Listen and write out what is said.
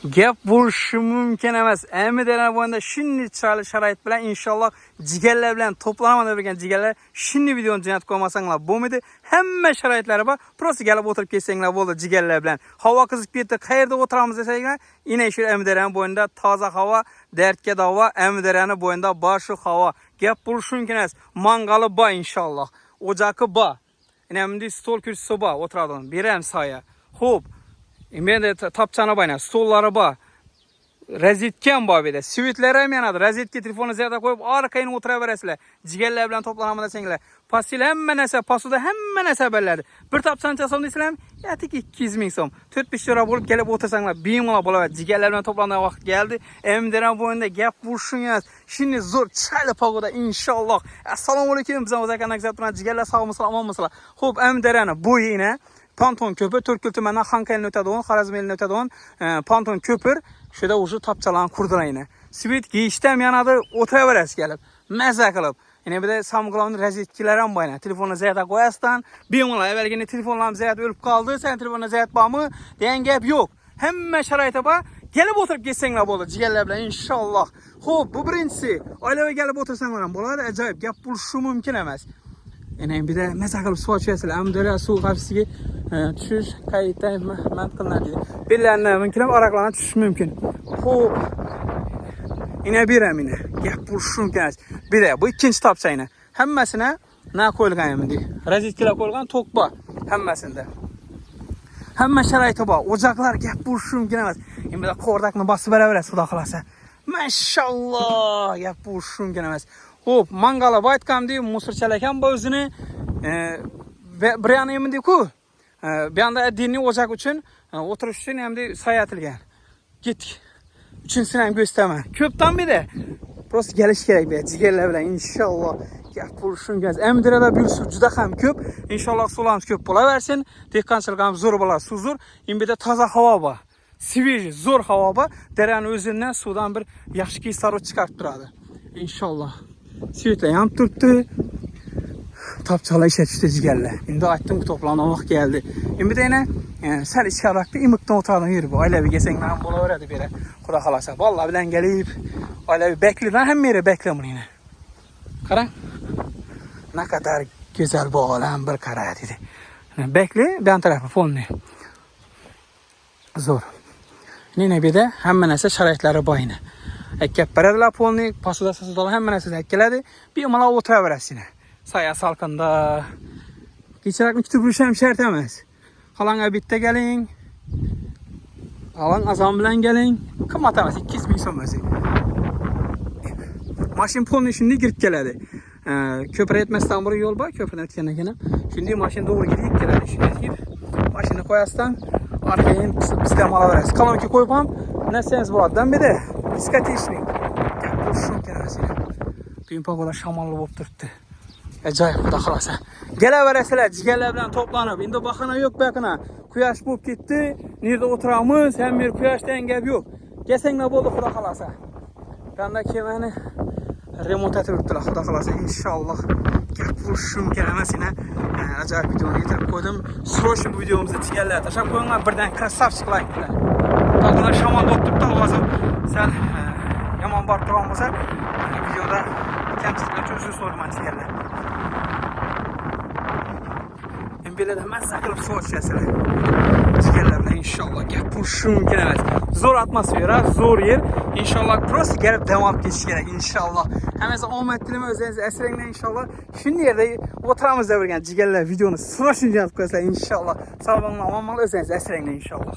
Gap bo'lishi mumkin emas. Amidalar bo'yinda shunday chiroyli sharoit bilan inshaalloh jigarlar bilan to'planaman deb turgan jigarlar shunday videoni jo'natib qo'ymasanglar bo'lmaydi. Hamma sharoitlari bor. Prosta kelib o'tirib ketsanglar bo'ldi jigarlar bilan. Havo qizib ketdi, qayerda o'tiramiz desanglar, ina shu amidalar bo'yinda toza havo, dardga davo, amidalarning bo'yinda bor shu havo. Gap bo'lishi mumkin emas. Mangali bor inshaalloh. O'jaqi bor. Ina bunday stol kursisi bor, o'tiradigan. Beram soya. Xo'p. Menda tapchani bayna, stollari bor. Razitkan bor bu yerda. Svetlar ham yanadi. Razitga telefonni ziyada qo'yib, orqaga o'tiraverasizlar. Jigarlar bilan to'planaman desanglar. Pastil hamma narsa, pasuda hamma narsa bo'ladi. Bir tapchancha so'm desam, yatik 200 ming so'm. 4-5 euro bo'lib kelib o'tirsanglar, bemalol bo'ladi. Jigarlar bilan to'planadigan vaqt keldi. Emdiran bo'yinda gap bo'lishingiz, shunday zo'r chiroyli pogoda inshaalloh. Assalomu alaykum. Biz o'zakana kuzatib turgan jigarlar sog'misizlar, omonmisizlar? Xo'p, Emdirani bo'yini Panton köpür, Türkül tümeninden Xankay'ın ötediğin, Xarazmeli'nin ötediğin Panton köpür, şurada ucu tapçalan kurdular yine. Sivit giyiştem yanadı, oturabiliriz gelip, mezze kılıp. Yine bir de Samgılav'ın rezitkilerin bayına. Telefonu zeyata koyastan, bir onunla evvelgini telefonlarım zeyat ölüp kaldı, sen telefonuna zeyat bağ mı? Diyen gap yok. Hemen şarayta bağ, gelip oturup geçsenler bo'ladi jigarlar bilan inshaalloh. Xo'p, bu birinchisi. Oilaga kelib o'tirsanglar ham bo'ladi, ajoyib gap bo'lishi mumkin emas. Yani bir de mesela kalıp su açıyorsa, amdöre su kapsigi düşüş kayıtta mantıklılar dedi. Belirlenme mümkün ama araklanan düşüş mümkün. Hop. Yine bir emine. Gap buruşum gelmez. Bir de bu ikinci tapça yine. Hemmesine ne koyulgan yemedi. Razitkiler koyulgan tokba. Hemmesinde. Hemme şeraiti var. Ocaklar gap buruşum gelmez. Yine bir de kordakını bası beraber suda kalasa. Maşallah. Gap buruşum gelmez. Hop, mangala baytkam deyip musur çalakan bu özünü bir yana yemin deyip ku bir anda dini ocak için oturuş için hem de sayatilgen gittik üçüncüsünü hem gösterme köpten bir de burası geliş gerek be cigerler bile inşallah gap buluşun gez emdirada bir su juda ham köp inşallah sularımız köp bulaversin dehqonchiligimiz zo'r bo'lar suv zo'r bir de taza havo bor свежий zo'r havo bor derenin o'zidan suvdan bir yaxshi kislorod chiqarib turadi inşallah. Svetler yanıp turibdi. Tapçalar işe tushdi jigarlar. Endi aytdim ki to'plangan vaqt keldi. Endi de yine sal ichkariroqda imikdan o'tiradigan yer bor. Oilaviy kelsanglar ham bo'laveradi bu yerda. Xudo xolasa. Bolalar bilan kelib, oilaviy beklidan hamma yeri beklam buni yine. Qarang. Ne kadar güzel bu olam bir qara dedi. Bekli, ben tarafı polni. Zo'r. Yine bir de hamma narsa sharoitlari bor yine. Ekkep berediler polni, pasuda sasudalar hemen size ekkeledi. Bir mala oturaverasine. Saya salkında. Geçerak kütüp rüşem şart emez. Kalan bitte gelin. Alan azam bilen gelin. Kımmat emez. 200 bin sonrası. Maşin polni şimdi girip geledi. Köprü etmezden buraya yol var. Köprüden ötene gene. Şimdi maşin doğru gidip geledi. Şimdi gidip maşini koyastan arkaya bizden mala veririz. Kalan ki koyupam. Neseniz buradan bir de. Biskatishning gap bo'lishim kerak sizlar. Bugun pogoda shamolli bo'lib turibdi. Ajoyib xudo xolasa. Kelaverasizlar jigarlar bilan to'planib. Endi bahona yo'q bu yoqina. Quyosh bo'lib ketdi. Nerda o'tiramiz? Ham yer quyoshdan gap yo'q. Kelsanglar bo'ldi xudo xolasa. Qanda kemani remont etib turibdilar xudo xolasa inshaalloh. Gap bo'lishim kerak emas ina. Ajoyib videoni yetirib qo'ydim. Srochni bu videomizni jigarlar tashlab qo'yinglar. Birdan krasavchik like bilan. Tadına şaman doktorda olmazsa sen yaman barıp duran olmasa videoda temsilciler çözüyor sorman sikerler. Ben böyle de ben sakılıp soğuk şeyseler. Sikerlerle inşallah gel puşum gelemez. Zor atmosfera, zor yer. İnşallah burası gelip devam geçiş gerek inşallah. Hemen olma ettirme özeliniz esrenle inşallah. Şimdi yerde oturamızda vergen cigerler videonu sıra şimdi yapıp koyarsa inşallah. Sağ olun aman mal özeliniz esrenle inşallah.